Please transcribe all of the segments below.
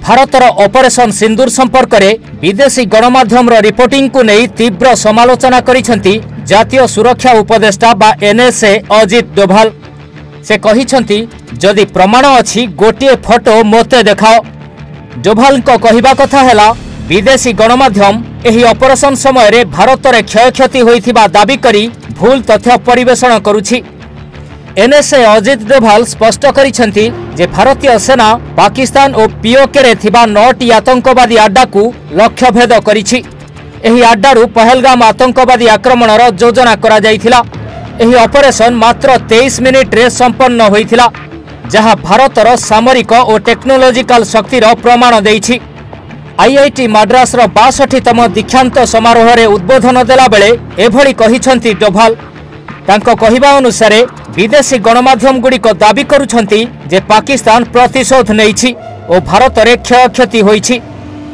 भारतर operation सिंदूर संपर्क में विदेशी गणमाध्यम रिपोर्टिंग को नहीं तीव्र समालोचना करिसेंती जातीय सुरक्षा उपदेष्टा बा एनएसए अजित डोभाल। से कहिसेंती जदि प्रमाण अछि गोटे फोटो मोते देखाओ। डोभाल को कहिबा कथा हैला विदेशी गणमाध्यम एही ऑपरेशन समय रे भारत रे क्षयक्षति होइथिबा दाबी करी भूल तथ्य परिवेषण करुछि। एनएसए अजित डोभाल स्पष्ट करिसेंती जे भारतीय सेना पाकिस्तान और पीओके रे थिबा 9टी आतंकवादी अड्डा को लक्ष्यभेद करिछि। एही अड्डारु पहलगाम आतंकवादी आक्रमणर योजना करा जाइथिला। एही ऑपरेशन मात्र 23 मिनिट रे संपन्न होइथिला, जहां भारतर सामरिक और टेक्नोलॉजिकल शक्तिर प्रमाण देइछि। आईआईटी मद्रास 62तम दीक्षांत समारोह रे उद्बोधन देला बेले एभली कहिसेंती डोभाल। तांको कहिबा अनुसार विदेशी गणमाध्यम गुड़िक दाबी करुछंती जे पाकिस्तान प्रतिशोध नेइछि और भारत रे क्षयक्षति होइछि।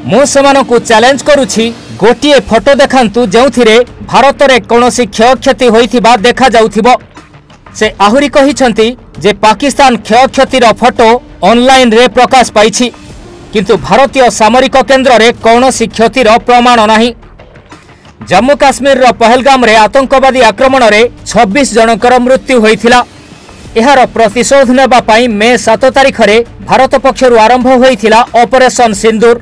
मु सेमानकु चैलेंज करुछि गोटिए फोटो देखांतु जेउथिरे भारत रे कोनोसी क्षयक्षति होइथिबा देखा जाउथिबो। से आहुरी कहिछंती जे पाकिस्तान क्षयक्षतिर फोटो ऑनलाइन रे प्रकाश पाइछि, किंतु भारतीय सामरिक केन्द्र रे कोनोसी क्षतिर प्रमाण नाही। जम्मू काश्मीर पहलगाम रे आतंकवादी आक्रमण रे 26 जनकर मृत्यु होइथिला। एहार प्रतिशोध नेबा पई मे 7 तारिख रे भारत पक्षरु आरंभ होइथिला ऑपरेशन सिंदूर।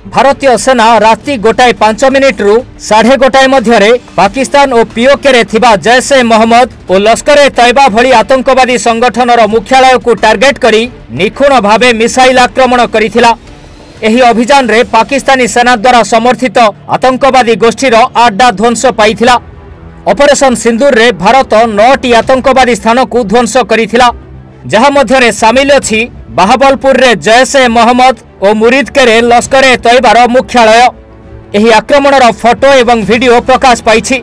भारतीय सेना राति 1:05 मिनिट रु 1:30 मध्य रे पाकिस्तान और पीओके रे थिबा जैशे मोहम्मद और लश्कर ए तैयबा भली आतंकवादी संगठनर मुख्यालय को टार्गेट करी निखुण भावे मिसाइल आक्रमण करिथिला। एही अभियान रे पाकिस्तानी सेना द्वारा समर्थित आतंकवादी गोष्ठीर अड्डा ध्वंस पाइथिला। ऑपरेशन सिंदूर रे भारत 9टी आतंकवादी स्थान को ध्वंस करिथिला, जहां मध्य रे शामिल अछि बाहावलपुर रे जैशे मोहम्मद और मुरीदके रे लश्कर ए तैयबार मुख्यालय। एही आक्रमणर फोटो एवं वीडियो प्रकाश पाइछि,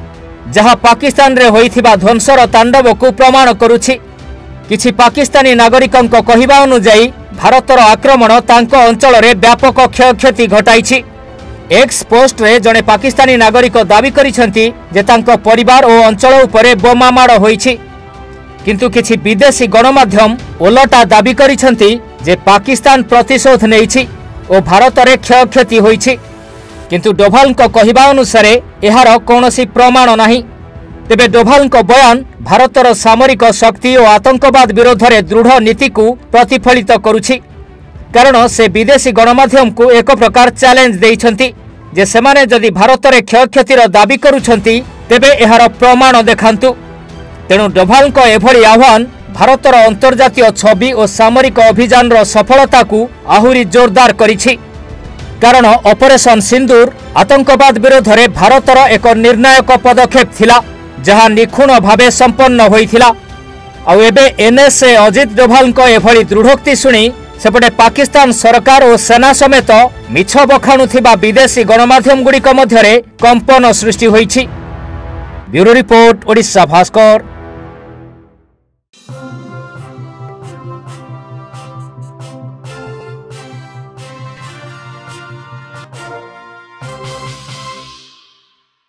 जहां पाकिस्तान रे होइथिबा ध्वंसर तांडव को प्रमाण करुछि। किछि पाकिस्तानी नागरिकंक कहिबा अनुसार भारतर आक्रमण तांको अंचल रे व्यापक क्षयक्षति घटाइछि। एक्स पोस्ट रे जने पाकिस्तानी नागरिक दाबी करिसेंती जे तांको परिवार और अंचल उपरे बोमा माड़ होइछि, किंतु किछि विदेशी गणमाध्यम ओलटा दाबी करिसेंती जे पाकिस्तान प्रतिशोध नेइछि और भारत रे क्षयक्षति होइछि। किंतु डोभाल को कहिबा अनुसार एहार कोनोसी प्रमाण नाही। तेबे डोभाल को बयान भारतर सामरिक शक्ति और आतंकवाद विरोध में दृढ़ नीति को प्रतिफलित करुछि, कारण से विदेशी गणमाध्यम को एक प्रकार चैलेंज देइछंती जे सेमाने जदि भारत रे क्षयक्षतिर दाबी करुछंती तेबे एहार प्रमाण देखांतु। तेणु डोभाल को एभली आह्वान भारतर अंतर्जातीय छवि और सामरिक अभियान सफलता को आहुरी जोरदार करिछि, कारण ऑपरेशन सिंदूर आतंकवाद विरोध में भारतर एक निर्णायक पदक्षेप थिला, जहां निखुण भावे संपन्न होइथिला। आउ एबे एनएसए अजित डोभाल को एभली दृढ़ोक्ति सुनी सेपटे पाकिस्तान सरकार और सेना समेत मिछ बखाणुथिबा विदेशी गणमाध्यम गुड़िक मध्यरे कंपन सृष्टि होइछि। Bureau report, Odisha Bhaskar.